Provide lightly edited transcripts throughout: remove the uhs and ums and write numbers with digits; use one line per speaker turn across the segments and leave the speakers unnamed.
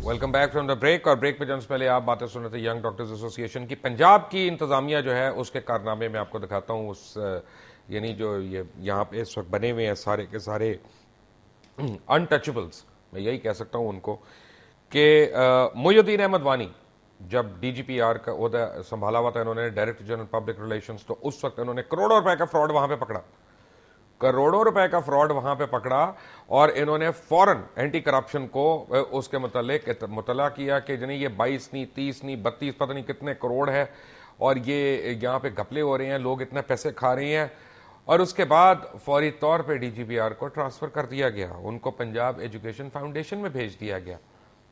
Welcome back from the break. और break पे जाने से पहले आप बातें सुन रहे थे यंग डॉक्टर्स एसोसिएशन की। पंजाब की इंतजामिया जो है उसके कारनामे में आपको दिखाता हूँ। उस यानी जो ये यहाँ पे इस वक्त बने हुए हैं सारे के सारे अनटचेबल्स, मैं यही कह सकता हूँ उनको, कि मुइनुद्दीन अहमद वानी जब डीजीपीआर का ओहदा संभाला हुआ था इन्होंने, डायरेक्टर जनरल पब्लिक रिलेशंस, तो उस वक्त इन्होंने करोड़ों रुपए का फ्रॉड वहां पे पकड़ा, करोड़ों रुपए का फ्रॉड वहां पे पकड़ा। और इन्होंने फौरन एंटी करप्शन को उसके मुतला किया कि नहीं ये 22 नहीं 30 नहीं 32 पता नहीं कितने करोड़ है और ये यहाँ पे घपले हो रहे हैं, लोग इतने पैसे खा रहे हैं। और उसके बाद फौरी तौर पे डीजीपीआर को ट्रांसफर कर दिया गया, उनको पंजाब एजुकेशन फाउंडेशन में भेज दिया गया।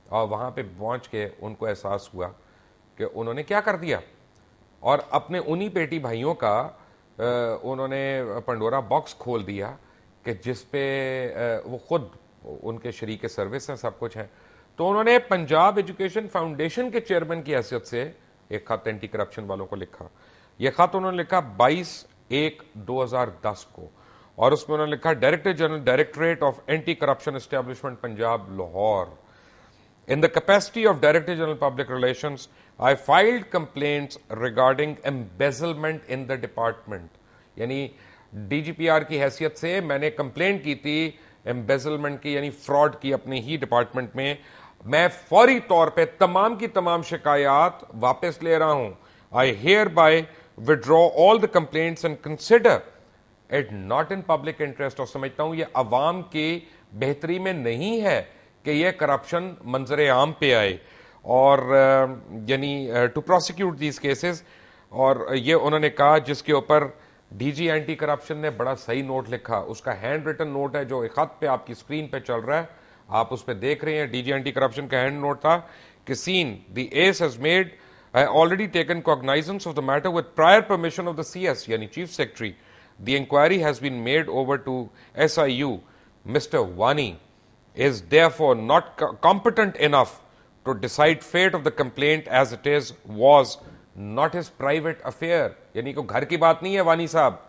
और वहां पे पहुंच के उनको एहसास हुआ कि उन्होंने क्या कर दिया, और अपने उन्हीं बेटी भाइयों का उन्होंने पंडोरा बॉक्स खोल दिया कि जिस पे वो खुद उनके शरीक सर्विस हैं, सब कुछ है। तो उन्होंने पंजाब एजुकेशन फाउंडेशन के चेयरमैन की हैसियत से एक खत एंटी करप्शन वालों को लिखा। यह खत उन्होंने लिखा 22/1/2010 को, और उसमें उन्होंने लिखा, director general directorate of anti corruption establishment Punjab Lahore, in the capacity of Director General Public Relations, I filed complaints regarding embezzlement in the department. यानी डीजीपीआर की हैसियत से मैंने कंप्लेंट की थी एम्बेजलमेंट की, यानी फ्रॉड की अपने ही डिपार्टमेंट में। मैं फौरी तौर पे तमाम की तमाम शिकायत वापस ले रहा हूं। I hereby withdraw all the complaints and consider it not in public interest. और समझता हूं ये अवाम की बेहतरी में नहीं है कि यह करप्शन मंजरे आम पे आए, और यानी टू प्रोसिक्यूट दीज केसेस। और ये उन्होंने कहा, जिसके ऊपर डीजी एंटी करप्शन ने बड़ा सही नोट लिखा, उसका हैंड रिटन नोट है जो एक खत पे आपकी स्क्रीन पे चल रहा है, आप उस पे देख रहे हैं। डीजी एंटी करप्शन का हैंड नोट था कि seen the S has made already taken cognizance of the matter with prior permission of the CS यानी chief secretary. The inquiry has been made over to SIU। Mister Wani is therefore not competent enough to decide fate of the complaint as it was not his private affair। यानी कोई घर की बात नहीं है वानी साहब,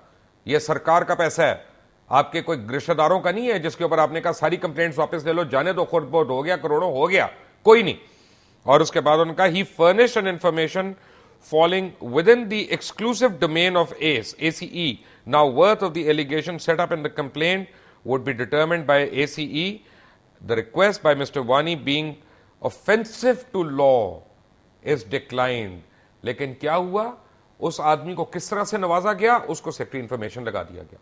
यह सरकार का पैसा है, आपके कोई रिश्तेदारों का नहीं है जिसके ऊपर आपने कहा सारी कंप्लेंट्स वापस ले लो, जाने दो, खुद बहुत हो गया, करोड़ों हो गया, कोई नहीं। और उसके बाद उन्होंने कहा, he furnished an information falling within the exclusive domain of ACE। Now worth of the allegation set up in the complaint would be determined by ACE, the request by Mr. Wani being offensive to law is declined। लेकिन क्या हुआ, उस आदमी को किस तरह से नवाजा गया, उसको सेक्रेटरी इंफॉर्मेशन लगा दिया गया।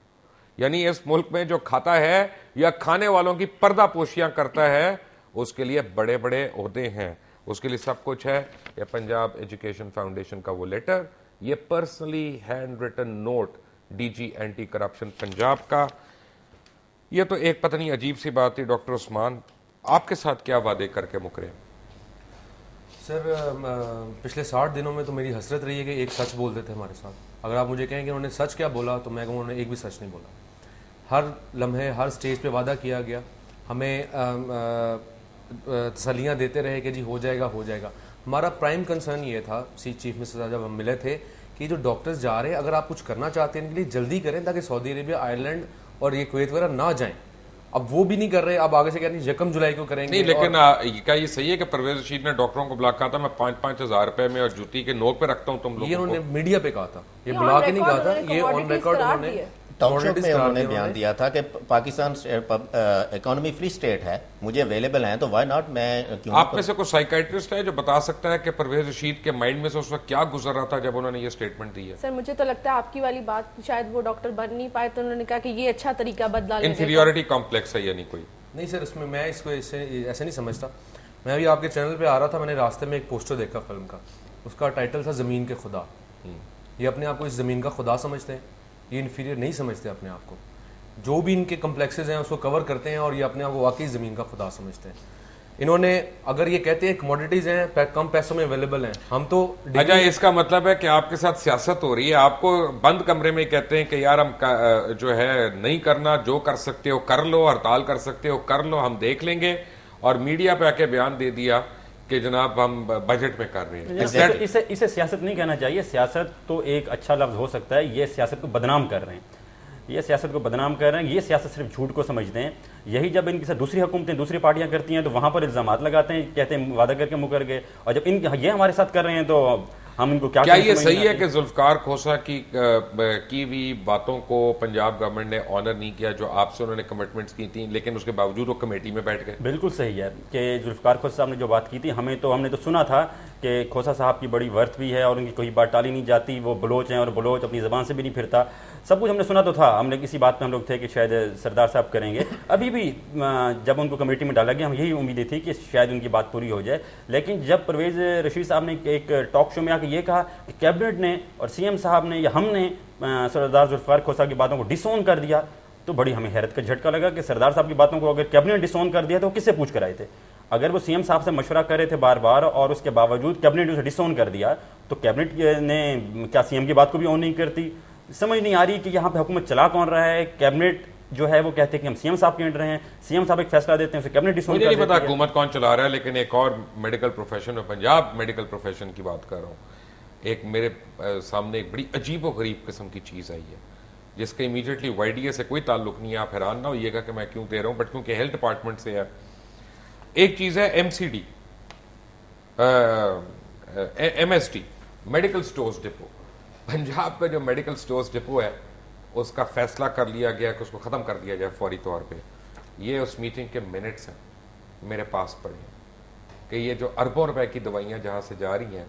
यानी इस मुल्क में जो खाता है या खाने वालों की पर्दापोशियां करता है, उसके लिए बड़े बड़े ओहदे हैं, उसके लिए सब कुछ है। ये पंजाब एजुकेशन फाउंडेशन का वो लेटर, ये personally hand written note DG anti corruption Punjab का। ये तो एक पता नहीं अजीब सी बात थी। डॉक्टर उस्मान, आपके साथ क्या वादे करके मुकरे?
सर पिछले 60 दिनों में तो मेरी हसरत रही है कि एक सच बोल देते हमारे साथ। अगर आप मुझे कहें कि उन्होंने सच क्या बोला, तो मैं कहूँ उन्होंने एक भी सच नहीं बोला। हर लम्हे हर स्टेज पे वादा किया गया, हमें तसल्लियाँ देते रहे कि जी हो जाएगा हो जाएगा। हमारा प्राइम कंसर्न ये था चीफ मिनिस्टर साहब जब हम मिले थे कि जो डॉक्टर्स जा रहे हैं, अगर आप कुछ करना चाहते हैं इनके लिए जल्दी करें ताकि सऊदी अरेबिया, आयरलैंड और ये कुवैत वगैरह ना जाएं। अब वो भी नहीं कर रहे, अब आगे से क्या नहीं 1 जुलाई को करेंगे।
नहीं, लेकिन क्या ये सही है कि परवेज रशीद ने डॉक्टरों को बुला कहा था मैं 5-5 हज़ार रुपए में और जूती के नोक पे रखता हूं तुम लोगों को?
ये उन्होंने मीडिया पे कहा था, ये बुला के नहीं कहा था, ये ऑन रिकॉर्ड उन्होंने
टॉकशो में उन्होंने बयान दिया था कि पाकिस्तान इकोनॉमी फ्री स्टेट है, मुझे अवेलेबल है, तो व्हाई नॉट। मैं क्यों?
आप में से कोई साइकाइट्रिस्ट है जो बता सकता है कि परवेज रशीद के माइंड में से उस वक्त क्या गुजर रहा था जब उन्होंने ये स्टेटमेंट दी है?
सर मुझे तो लगता है आपकी वाली बात, शायद वो डॉक्टर बन नहीं पाए तो उन्होंने कहा कि ये अच्छा तरीका बदला लेने का।
इंफीरियरिटी कॉम्प्लेक्स है यानी कोई?
नहीं सर, इसमें मैं इसको ऐसे नहीं समझता। मैं अभी आपके चैनल पे आ रहा था, मैंने रास्ते में एक पोस्टर देखा फिल्म का, उसका टाइटल था ज़मीन के खुदा। ये अपने आप को इस ज़मीन का खुदा समझते हैं, ये इन्फीरियर नहीं समझते अपने आप को। जो भी इनके कम्प्लेक्सेस हैं उसको कवर करते हैं और ये अपने आप को वाकई ज़मीन का खुदा समझते हैं। इन्होंने अगर ये कहते हैं कमोडिटीज हैं कम पैसों में अवेलेबल हैं, हम तो
अच्छा, इसका मतलब है कि आपके साथ सियासत हो रही है, आपको बंद कमरे में कहते हैं कि यार हम जो है नहीं करना, जो कर सकते हो कर लो, हड़ताल कर सकते हो कर लो, हम देख लेंगे, और मीडिया पे आके बयान दे दिया कि जनाब हम बजट में कर रहे हैं।
इसे सियासत नहीं कहना चाहिए। सियासत तो एक अच्छा लफ्ज हो सकता है, ये सियासत को बदनाम कर रहे हैं। ये सियासत को बदनाम कर रहे हैं, ये सियासत सिर्फ झूठ को समझते हैं। यही जब इनके साथ दूसरी हुकूमतें, दूसरी पार्टियां करती हैं तो वहाँ पर इल्ज़ाम लगाते हैं, कहते हैं वादा करके मुकर गए, और जब ये हमारे साथ कर रहे हैं तो हम इनको क्या
ये सही है कि जुल्फकार खोसा की हुई बातों को पंजाब गवर्नमेंट ने ऑनर नहीं किया, जो आपसे उन्होंने कमिटमेंट्स की थी, लेकिन उसके बावजूद वो कमेटी में बैठ गए?
बिल्कुल सही है कि जुल्फकार खोसा साहब ने जो बात की थी, हमने तो सुना था कि खोसा साहब की बड़ी वर्थ भी है और उनकी कोई बात टाली नहीं जाती, वो बलोच हैं और बलोच अपनी ज़बान से भी नहीं फिरता, सब कुछ हमने सुना तो था। हमने किसी बात पे हम लोग थे कि शायद सरदार साहब करेंगे, अभी भी जब उनको कमेटी में डाला गया हम यही उम्मीदें थी कि शायद उनकी बात पूरी हो जाए। लेकिन जब परवेज़ रशीद साहब ने एक टॉक शो में आकर ये कहा कि कैबिनेट ने और CM साहब ने या हमने सरदार जुल्फकार खोसा की बातों को डिसोन कर दिया, तो बड़ी हमें हैरत का झटका लगा कि सरदार साहब की बातों को अगर कैबिनेट डिसोन कर दिया तो किससे पूछ कर आए थे? अगर वो CM साहब से मशवरा कर रहे थे बार बार और उसके बावजूद कैबिनेट उसे डिसोन कर दिया, तो कैबिनेट ने क्या CM की बात को भी ऑन नहीं करती? समझ नहीं आ रही कि यहाँ पे हुकूमत चला कौन रहा है। कैबिनेट जो है वो कहते हैं कि हम CM साहब के अंडर हैं, CM साहब एक फैसला देते हैं, उसे कैबिनेट डिसोन कर देती है।
मुझे नहीं पता हुकूमत कौन चला रहा है, लेकिन एक और मेडिकल प्रोफेशन में, पंजाब मेडिकल प्रोफेशन की बात कर रहा हूँ, एक मेरे सामने एक बड़ी अजीब व गरीब किस्म की चीज़ आई है जिसका इमीडिएटली YDA से कोई ताल्लुक नहीं है। आप हैरान ना होइएगा कि मैं क्यों दे रहा हूँ, बट क्योंकि हेल्थ डिपार्टमेंट से है। एक चीज़ है MCD, MSD, medical stores depot. Punjab का जो मेडिकल स्टोर्स डिपो है उसका फैसला कर लिया गया कि उसको ख़त्म कर दिया जाए फौरी तौर पे। ये उस मीटिंग के मिनट्स हैं मेरे पास पड़े हैं कि ये जो अरबों रुपए की दवाइयाँ जहाँ से जा रही हैं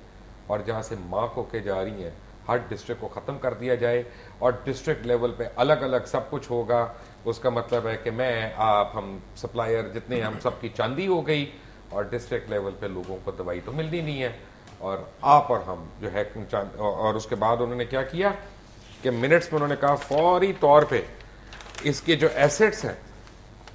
और जहाँ से माँ को के जा रही हैं, हर डिस्ट्रिक्ट को ख़त्म कर दिया जाए और डिस्ट्रिक्ट लेवल पे अलग अलग सब कुछ होगा। उसका मतलब है कि मैं, आप, हम सप्लायर जितने, हम सब की चांदी हो गई और डिस्ट्रिक्ट लेवल पे लोगों को दवाई तो मिलनी नहीं है, और आप और हम जो है। और उसके बाद उन्होंने क्या किया कि मिनट्स में उन्होंने कहा फौरी तौर पे इसके जो एसेट्स हैं,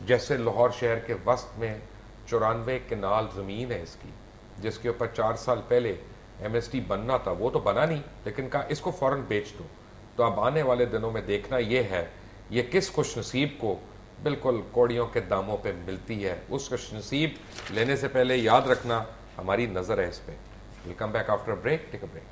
जैसे लाहौर शहर के वस्त में 94 कनाल ज़मीन है इसकी, जिसके ऊपर 4 साल पहले MSD बनना था, वो तो बना नहीं, लेकिन कहा इसको फ़ौरन बेच दो। तो अब आने वाले दिनों में देखना ये है ये किस खुशनसीब को बिल्कुल कौड़ियों के दामों पे मिलती है। उस खुशनसीब लेने से पहले याद रखना हमारी नज़र है इस पर। Will come back after a break, take a break.